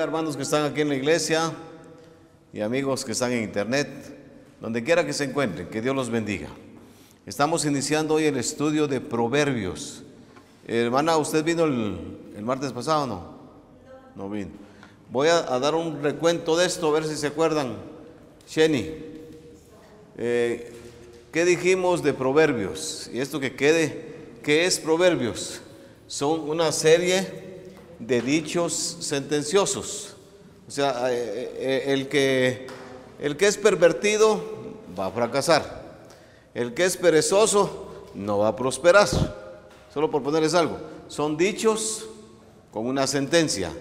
bendiga, hermanos que están aquí en la iglesia y amigos que están en internet, donde quiera que se encuentren, que Dios los bendiga. Estamos iniciando hoy el estudio de Proverbios. Hermana, ¿usted vino el martes pasado o no? No vino. Voy a dar un recuento de esto, a ver si se acuerdan. Sheni, ¿qué dijimos de Proverbios? Y esto que quede, ¿qué es Proverbios? Son una serie de dichos sentenciosos. O sea, el que es pervertido va a fracasar. El que es perezoso no va a prosperar. Solo por ponerles algo. Son dichos con una sentencia.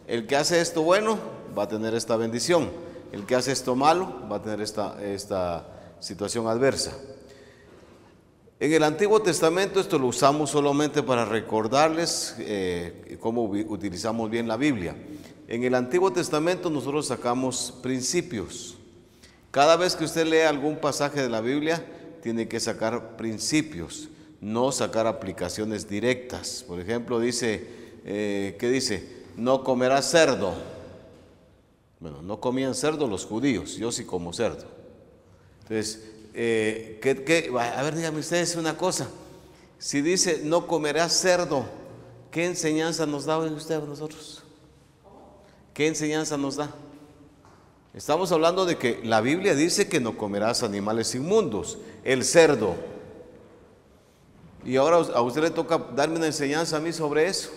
El que hace esto bueno va a tener esta bendición. El que hace esto malo va a tener esta situación adversa. En el Antiguo Testamento esto lo usamos solamente para recordarles cómo utilizamos bien la Biblia. En el Antiguo Testamento nosotros sacamos principios. Cada vez que usted lee algún pasaje de la Biblia, tiene que sacar principios, no sacar aplicaciones directas. Por ejemplo, dice, ¿qué dice? No comerás cerdo. Bueno, no comían cerdo los judíos, yo sí como cerdo. Entonces, a ver, díganme ustedes una cosa. Si dice no comerás cerdo, ¿qué enseñanza nos da usted a nosotros? ¿Qué enseñanza nos da? Estamos hablando de que la Biblia dice que no comerás animales inmundos, el cerdo. Y ahora a usted le toca darme una enseñanza a mí sobre eso.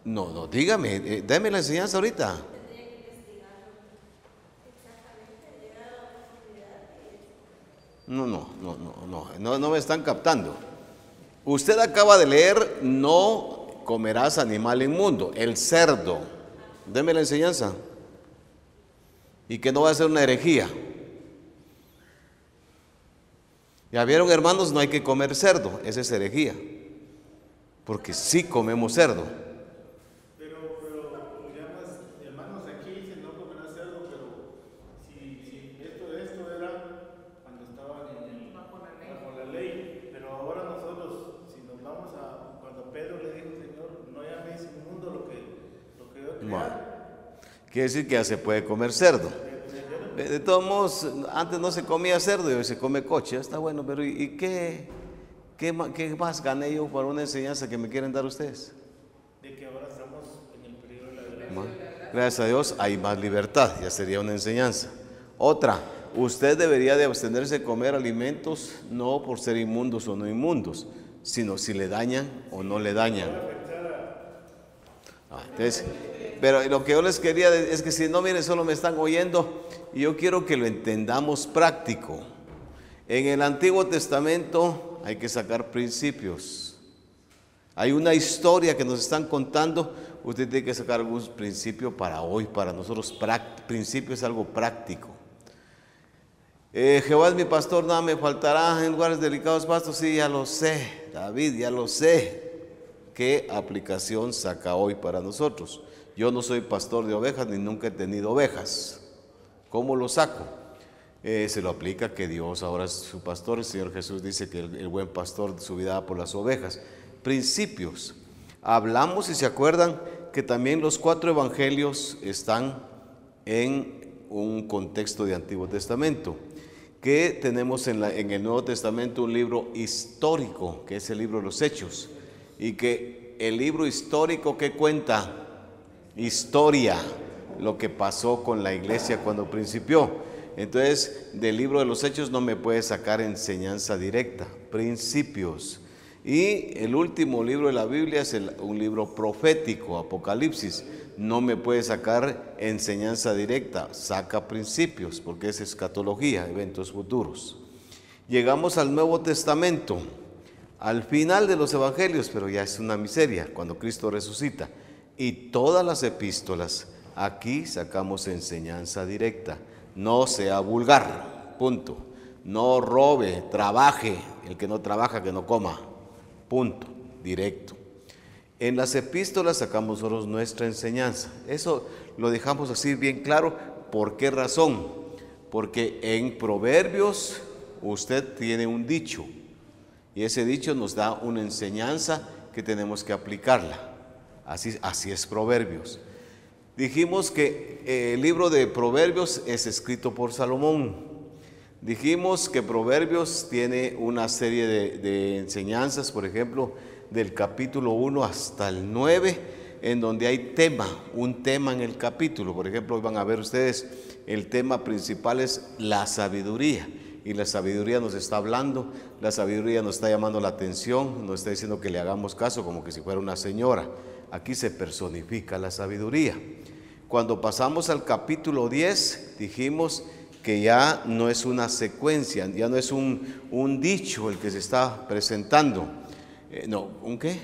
No, dígame, dame la enseñanza ahorita. No me están captando. Usted acaba de leer, no comerás animal inmundo, el cerdo. Deme la enseñanza. Y que no va a ser una herejía. Ya vieron, hermanos, no hay que comer cerdo, esa es herejía. Porque sí comemos cerdo. Pero digamos, hermanos, aquí dicen no comerás cerdo, pero si esto era cuando estaban bajo la ley. Pero ahora nosotros, si nos vamos a cuando Pedro le dijo, Señor, no llames inmundo lo que yo he creado. Quiere decir que ya se puede comer cerdo. De todos modos, antes no se comía cerdo y hoy se come coche. Está bueno, pero ¿y qué más gané yo por una enseñanza que me quieren dar ustedes? De que ahora estamos en el periodo de la gracia. Gracias a Dios hay más libertad, ya sería una enseñanza. Otra, usted debería de abstenerse de comer alimentos no por ser inmundos o no inmundos, sino si le dañan o no le dañan. Entonces, pero lo que yo les quería es que si no, miren, solo me están oyendo y yo quiero que lo entendamos práctico. En el Antiguo Testamento hay que sacar principios. Hay una historia que nos están contando, usted tiene que sacar algún principio para hoy, para nosotros. Principio es algo práctico. Jehová es mi pastor, nada me faltará, en lugares delicados pastos. Sí, ya lo sé, David, ya lo sé. ¿Qué aplicación saca hoy para nosotros? Yo no soy pastor de ovejas ni nunca he tenido ovejas. ¿Cómo lo saco? Se lo aplica que Dios ahora es su pastor. El Señor Jesús dice que el buen pastor su vida da por las ovejas. Principios. Hablamos, si se acuerdan, que también los 4 evangelios están en un contexto de Antiguo Testamento. Que tenemos en el Nuevo Testamento un libro histórico, que es el libro de los Hechos. Y que el libro histórico que cuenta historia, lo que pasó con la iglesia cuando principió. Entonces, del libro de los Hechos no me puede sacar enseñanza directa, principios. Y el último libro de la Biblia es un libro profético, Apocalipsis. No me puede sacar enseñanza directa, saca principios, porque es escatología, eventos futuros. Llegamos al Nuevo Testamento, al final de los evangelios, pero ya es una miseria, cuando Cristo resucita. Y todas las epístolas, aquí sacamos enseñanza directa. No sea vulgar, punto. No robe, trabaje. El que no trabaja, que no coma, punto, directo. En las epístolas sacamos nosotros nuestra enseñanza. Eso lo dejamos así bien claro. ¿Por qué razón? Porque en Proverbios usted tiene un dicho. Y ese dicho nos da una enseñanza que tenemos que aplicarla. Así es Proverbios. Dijimos que el libro de Proverbios es escrito por Salomón. Dijimos que Proverbios tiene una serie de enseñanzas, por ejemplo, del capítulo 1 hasta el 9, en donde hay un tema en el capítulo. Por ejemplo, hoy van a ver ustedes, el tema principal es la sabiduría. Y la sabiduría nos está hablando, la sabiduría nos está llamando la atención, nos está diciendo que le hagamos caso como que si fuera una señora. Aquí se personifica la sabiduría. Cuando pasamos al capítulo 10, dijimos que ya no es una secuencia, ya no es un dicho el que se está presentando. ¿Un qué?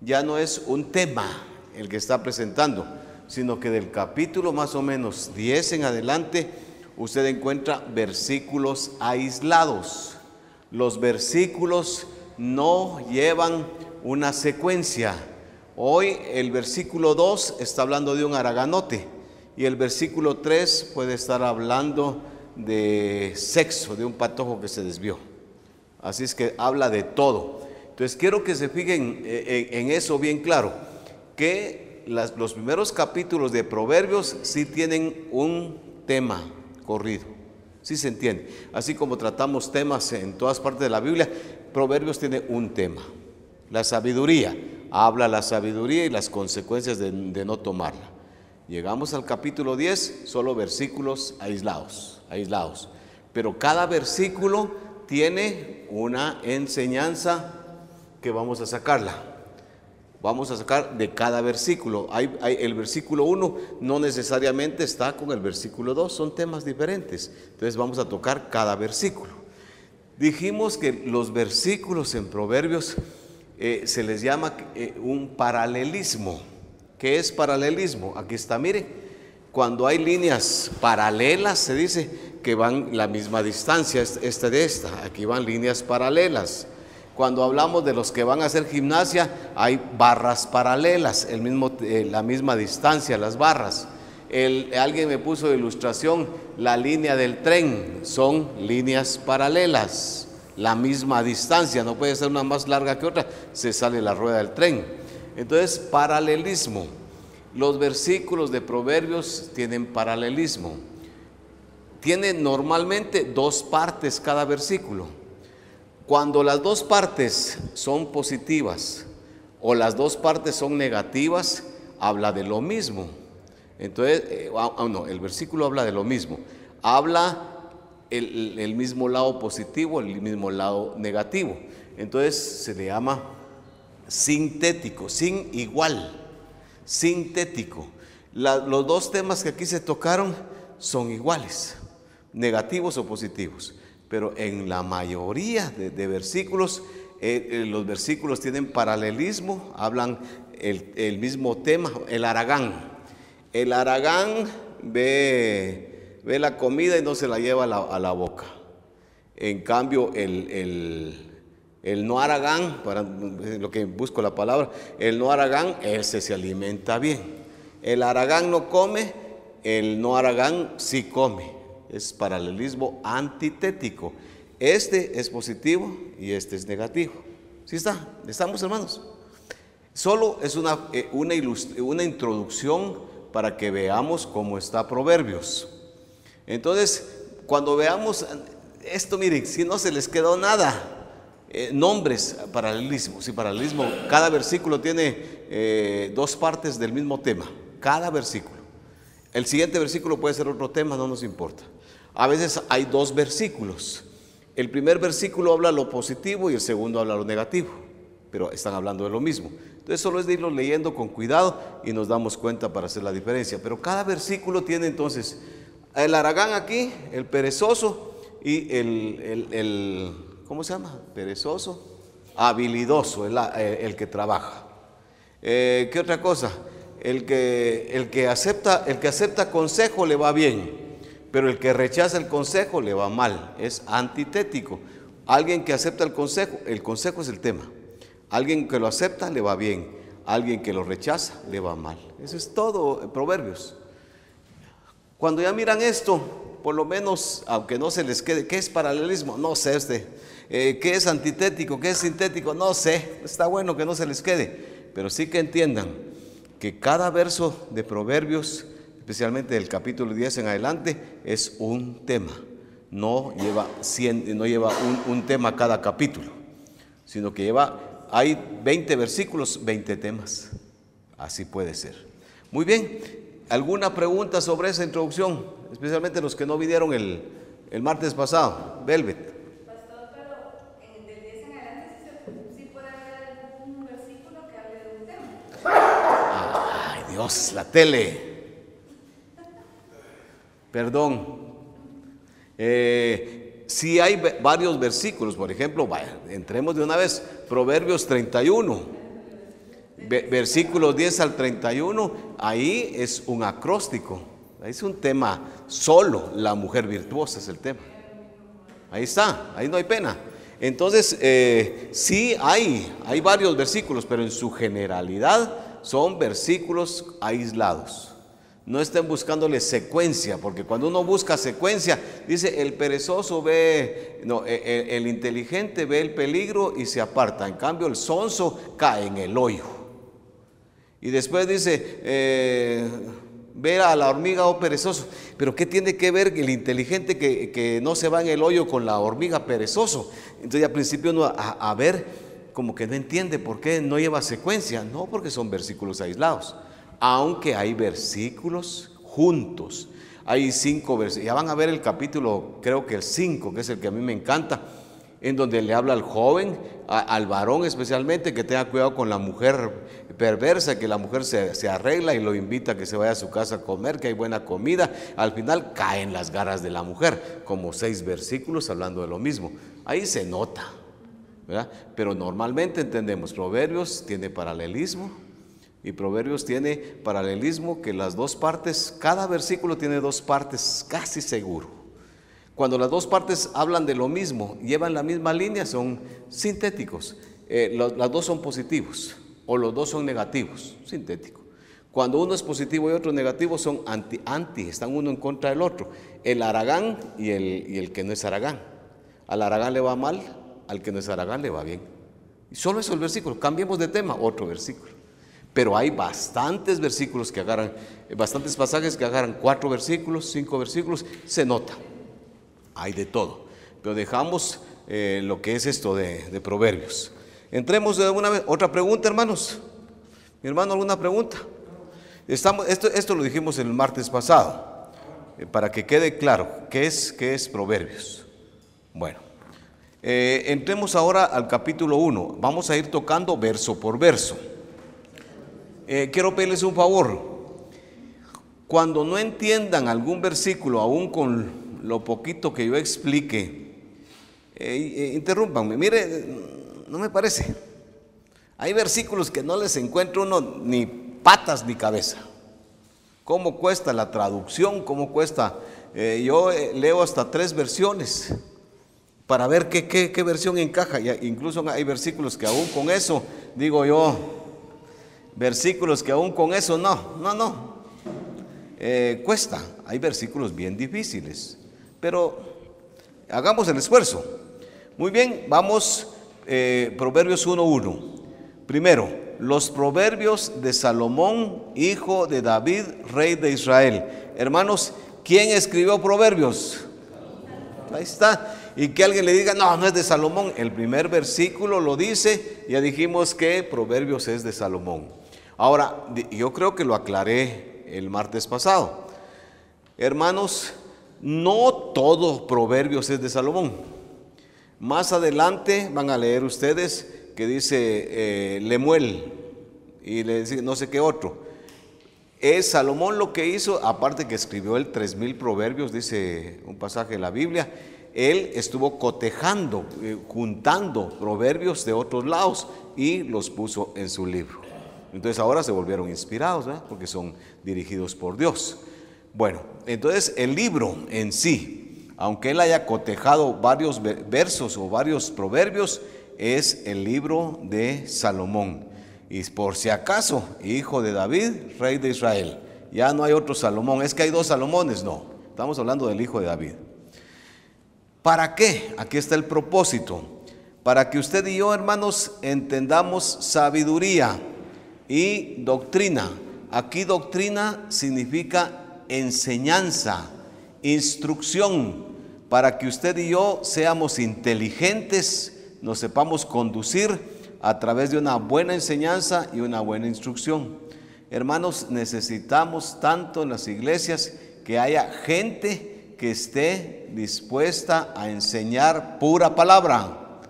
Ya no es un tema el que está presentando, sino que del capítulo más o menos 10 en adelante, usted encuentra versículos aislados. Los versículos no llevan una secuencia. Hoy el versículo 2 está hablando de un haraganote y el versículo 3 puede estar hablando de sexo, de un patojo que se desvió. Así es que habla de todo. Entonces quiero que se fijen en eso bien claro, que los primeros capítulos de Proverbios sí tienen un tema corrido, sí se entiende. Así como tratamos temas en todas partes de la Biblia, Proverbios tiene un tema, la sabiduría. Habla la sabiduría y las consecuencias de no tomarla. Llegamos al capítulo 10, solo versículos aislados. Pero cada versículo tiene una enseñanza que vamos a sacarla. Vamos a sacar de cada versículo. El versículo 1 no necesariamente está con el versículo 2, son temas diferentes. Entonces vamos a tocar cada versículo. Dijimos que los versículos en Proverbios se les llama un paralelismo. ¿Qué es paralelismo? Aquí está, mire, cuando hay líneas paralelas se dice que van la misma distancia, esta de esta, aquí van líneas paralelas. Cuando hablamos de los que van a hacer gimnasia, hay barras paralelas, la misma distancia, las barras. Alguien me puso de ilustración, la línea del tren, son líneas paralelas. La misma distancia, no puede ser una más larga que otra, se sale la rueda del tren. Entonces, paralelismo. Los versículos de Proverbios tienen paralelismo. Tiene normalmente 2 partes cada versículo. Cuando las 2 partes son positivas o las 2 partes son negativas, habla de lo mismo. Entonces, el versículo habla de lo mismo. Habla el mismo lado positivo, el mismo lado negativo. Entonces se le llama sintético, sintético. Los 2 temas que aquí se tocaron son iguales, negativos o positivos, pero en la mayoría de versículos, los versículos tienen paralelismo, hablan el mismo tema. El haragán ve la comida y no se la lleva a la boca. En cambio, el no haragán, para lo que busco la palabra, el no haragán, ese se alimenta bien. El haragán no come, el no haragán sí come. Es paralelismo antitético. Este es positivo y este es negativo. ¿Sí está? ¿Estamos, hermanos? Solo es una introducción para que veamos cómo está Proverbios. Entonces, cuando veamos esto, miren, si no se les quedó nada, nombres, paralelismo. Sí, paralelismo, cada versículo tiene 2 partes del mismo tema, cada versículo. El siguiente versículo puede ser otro tema, no nos importa. A veces hay 2 versículos. El primer versículo habla lo positivo y el segundo habla lo negativo, pero están hablando de lo mismo. Entonces solo es de irlos leyendo con cuidado y nos damos cuenta para hacer la diferencia. Pero cada versículo tiene entonces el haragán aquí, el perezoso y ¿cómo se llama? Perezoso, habilidoso, el que trabaja. ¿Qué otra cosa? El que acepta consejo le va bien, pero el que rechaza el consejo le va mal. Es antitético. Alguien que acepta el consejo es el tema. Alguien que lo acepta le va bien, alguien que lo rechaza le va mal. Eso es todo en Proverbios. Cuando ya miran esto, por lo menos, aunque no se les quede, ¿qué es paralelismo? No sé ¿qué es antitético? ¿Qué es sintético? No sé. Está bueno que no se les quede, pero sí que entiendan que cada verso de Proverbios, especialmente del capítulo 10 en adelante, es un tema. No lleva un tema cada capítulo, sino que hay 20 versículos, 20 temas. Así puede ser. Muy bien, ¿alguna pregunta sobre esa introducción? Especialmente los que no vinieron el martes pasado. Velvet. Pastor, pero del 10 en adelante sí puede haber algún versículo que hable de un tema. Ay, Dios, la tele. Perdón. Sí hay varios versículos, por ejemplo, entremos de una vez, Proverbios 31, versículos 10 al 31, ahí es un acróstico, ahí es un tema solo, la mujer virtuosa es el tema. Ahí está, ahí no hay pena. Entonces, sí hay varios versículos, pero en su generalidad son versículos aislados. No estén buscándole secuencia, porque cuando uno busca secuencia, dice el perezoso el inteligente ve el peligro y se aparta. En cambio el sonso cae en el hoyo. Y después dice, ve a la hormiga, oh perezoso. Pero ¿qué tiene que ver el inteligente que no se va en el hoyo con la hormiga perezoso? Entonces al principio uno a ver como que no entiende por qué no lleva secuencia. No, porque son versículos aislados. Aunque hay versículos juntos, hay 5 versículos, ya van a ver el capítulo, creo que el 5, que es el que a mí me encanta, en donde le habla al joven, al varón especialmente, que tenga cuidado con la mujer perversa, que la mujer se arregla y lo invita a que se vaya a su casa a comer, que hay buena comida. Al final cae en las garras de la mujer, como 6 versículos hablando de lo mismo. Ahí se nota, ¿verdad? Pero normalmente entendemos, Proverbios tiene paralelismo. Y Proverbios tiene paralelismo, que las dos partes, cada versículo tiene 2 partes, casi seguro. Cuando las 2 partes hablan de lo mismo, llevan la misma línea, son sintéticos. Las 2 son positivos o los 2 son negativos, sintético. Cuando uno es positivo y otro es negativo, son anti, están uno en contra del otro. El Aragán y el que no es Aragán. Al Aragán le va mal, al que no es Aragán le va bien. Y solo eso el versículo, cambiemos de tema, otro versículo. Pero hay bastantes versículos que agarran, bastantes pasajes que agarran 4 versículos, 5 versículos, se nota, hay de todo. Pero dejamos lo que es esto de Proverbios. Entremos de una vez. ¿Otra pregunta, hermanos? Mi hermano, ¿alguna pregunta? Esto lo dijimos el martes pasado, para que quede claro, ¿qué es Proverbios? Bueno, entremos ahora al capítulo 1, vamos a ir tocando verso por verso. Quiero pedirles un favor. Cuando no entiendan algún versículo, aún con lo poquito que yo explique, interrúmpanme. Mire, no me parece. Hay versículos que no les encuentro uno ni patas ni cabeza. ¿Cómo cuesta la traducción? ¿Cómo cuesta? Yo leo hasta 3 versiones para ver qué versión encaja. Incluso hay versículos que aún con eso, digo yo, versículos que aún con eso no. Cuesta. Hay versículos bien difíciles, pero hagamos el esfuerzo. Muy bien, vamos, Proverbios 1:1. Primero, los proverbios de Salomón, hijo de David, rey de Israel. Hermanos, ¿quién escribió Proverbios? Ahí está. Y que alguien le diga, no es de Salomón. El primer versículo lo dice, ya dijimos que Proverbios es de Salomón. Ahora, yo creo que lo aclaré el martes pasado. Hermanos, no todo Proverbios es de Salomón. Más adelante van a leer ustedes que dice Lemuel y le dice no sé qué otro. Es Salomón lo que hizo, aparte que escribió el 3000 proverbios, dice un pasaje de la Biblia. Él estuvo cotejando, juntando proverbios de otros lados y los puso en su libro. Entonces ahora se volvieron inspirados, ¿verdad? Porque son dirigidos por Dios. Bueno, entonces el libro en sí, aunque él haya cotejado varios versos o varios proverbios, es el libro de Salomón. Y por si acaso, hijo de David, rey de Israel. Ya no hay otro Salomón. ¿Es que hay 2 Salomones? No, estamos hablando del hijo de David. ¿Para qué? Aquí está el propósito. Para que usted y yo, hermanos, entendamos sabiduría y doctrina. Aquí doctrina significa enseñanza, instrucción, para que usted y yo seamos inteligentes, nos sepamos conducir a través de una buena enseñanza y una buena instrucción. Hermanos, necesitamos tanto en las iglesias que haya gente que esté dispuesta a enseñar pura palabra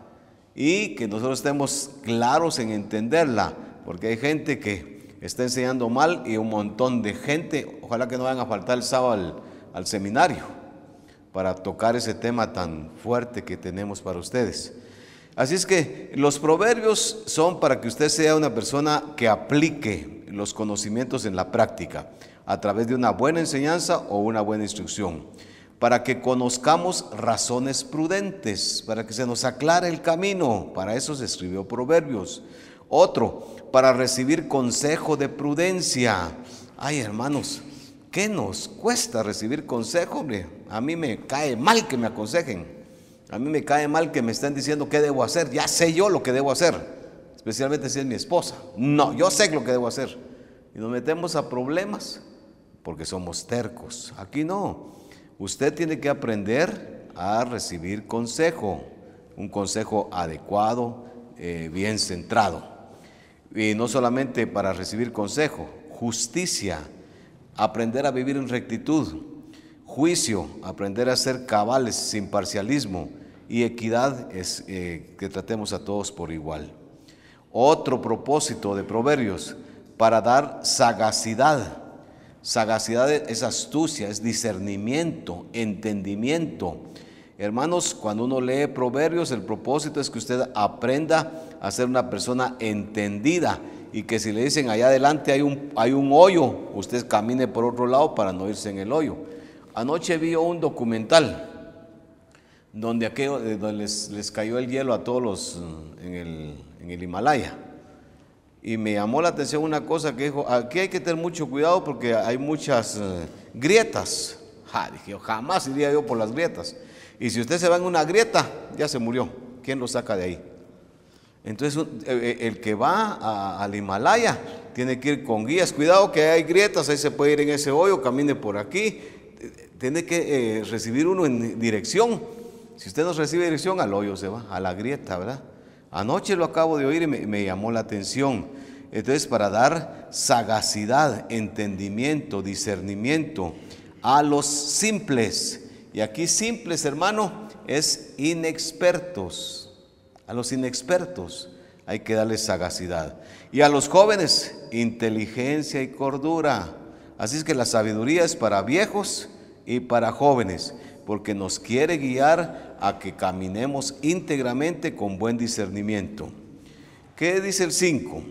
y que nosotros estemos claros en entenderla, porque hay gente que está enseñando mal y un montón de gente, ojalá que no vayan a faltar el sábado al seminario para tocar ese tema tan fuerte que tenemos para ustedes. Así es que los proverbios son para que usted sea una persona que aplique los conocimientos en la práctica a través de una buena enseñanza o una buena instrucción, para que conozcamos razones prudentes, para que se nos aclare el camino. Para eso se escribió Proverbios. Otro, para recibir consejo de prudencia. Ay, hermanos, ¿qué nos cuesta recibir consejo, hombre? A mí me cae mal que me aconsejen. A mí me cae mal que me estén diciendo qué debo hacer. Ya sé yo lo que debo hacer, especialmente si es mi esposa. No, yo sé lo que debo hacer. Y nos metemos a problemas porque somos tercos. Aquí no. Usted tiene que aprender a recibir consejo, un consejo adecuado, bien centrado. Y no solamente para recibir consejo, justicia, aprender a vivir en rectitud, juicio, aprender a ser cabales sin parcialismo, y equidad es que tratemos a todos por igual. Otro propósito de Proverbios, para dar sagacidad. Sagacidad es astucia, es discernimiento, entendimiento. Hermanos, cuando uno lee Proverbios, el propósito es que usted aprenda a ser una persona entendida y que si le dicen allá adelante hay un hoyo, usted camine por otro lado para no irse en el hoyo. Anoche vi un documental donde les cayó el hielo a todos los en el Himalaya. Y me llamó la atención una cosa que dijo: aquí hay que tener mucho cuidado porque hay muchas grietas. Dije yo, jamás iría yo por las grietas. Y si usted se va en una grieta, ya se murió. ¿Quién lo saca de ahí? Entonces el que va al Himalaya tiene que ir con guías. Cuidado que hay grietas, ahí se puede ir en ese hoyo, camine por aquí. Tiene que recibir uno en dirección. Si usted no recibe dirección, al hoyo se va, a la grieta, ¿verdad? Anoche lo acabo de oír y me llamó la atención. Entonces, para dar sagacidad, entendimiento, discernimiento a los simples. Y aquí simples, hermano, es inexpertos. A los inexpertos hay que darles sagacidad. Y a los jóvenes, inteligencia y cordura. Así es que la sabiduría es para viejos y para jóvenes, porque nos quiere guiar a que caminemos íntegramente con buen discernimiento. ¿Qué dice el 5?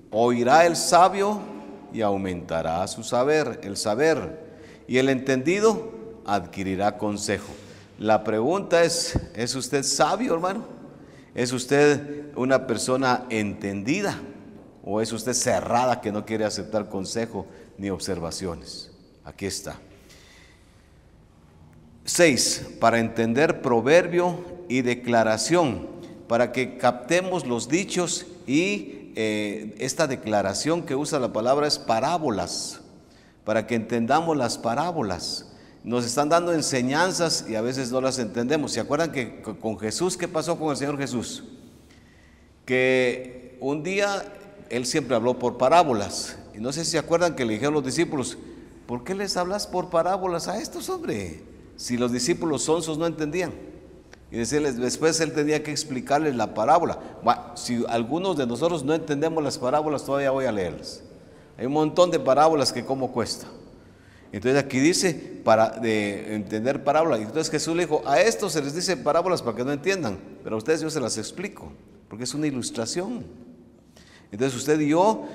Oirá el sabio y aumentará su saber, el saber, y el entendido adquirirá consejo. La pregunta ¿es usted sabio, hermano? ¿Es usted una persona entendida? ¿O es usted cerrada que no quiere aceptar consejo ni observaciones? Aquí está. 6. Para entender proverbio y declaración, para que captemos los dichos y esta declaración que usa la palabra es parábolas, para que entendamos las parábolas. Nos están dando enseñanzas y a veces no las entendemos. ¿Se acuerdan que con Jesús, qué pasó con el Señor Jesús? Que un día Él siempre habló por parábolas. Y no sé si se acuerdan que le dijeron los discípulos: ¿por qué les hablas por parábolas a estos, hombre? Si los discípulos sonsos no entendían. Y decirles, después Él tenía que explicarles la parábola. Bueno, si algunos de nosotros no entendemos las parábolas, todavía voy a leerlas. Hay un montón de parábolas que cómo cuesta. Entonces aquí dice, de entender parábolas. Entonces Jesús le dijo, a estos se les dice parábolas para que no entiendan, pero a ustedes yo se las explico, porque es una ilustración. Entonces usted y yo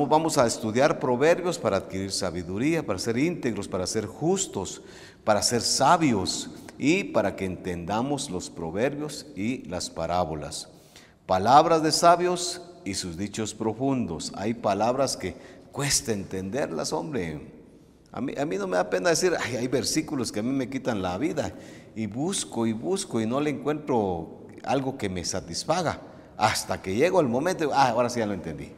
vamos a estudiar proverbios para adquirir sabiduría, para ser íntegros, para ser justos, para ser sabios y para que entendamos los proverbios y las parábolas. Palabras de sabios y sus dichos profundos. Hay palabras que cuesta entenderlas, hombre. A mí no me da pena decir, hay versículos que a mí me quitan la vida y busco y no le encuentro algo que me satisfaga hasta que llego el momento, ahora sí ya lo entendí.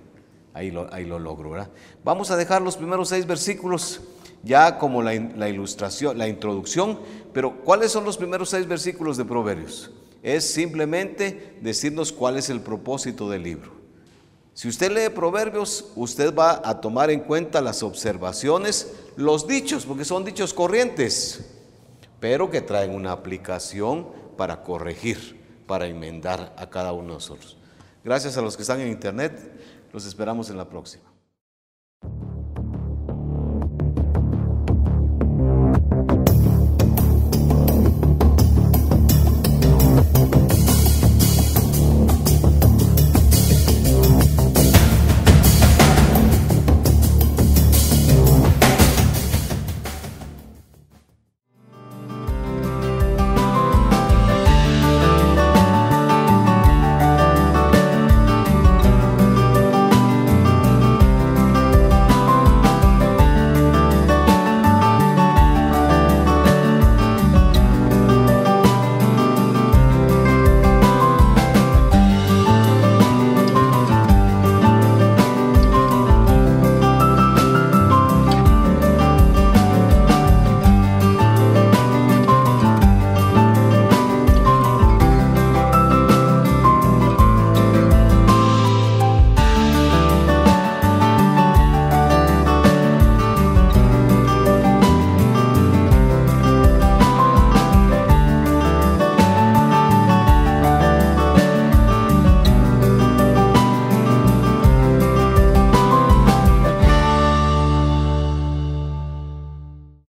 ahí lo logro, ¿verdad? Vamos a dejar los primeros 6 versículos ya como la ilustración, la introducción, pero ¿cuáles son los primeros 6 versículos de Proverbios? Es simplemente decirnos cuál es el propósito del libro. Si usted lee Proverbios, usted va a tomar en cuenta las observaciones, los dichos, porque son dichos corrientes, pero que traen una aplicación para corregir, para enmendar a cada uno de nosotros. Gracias a los que están en internet, los esperamos en la próxima.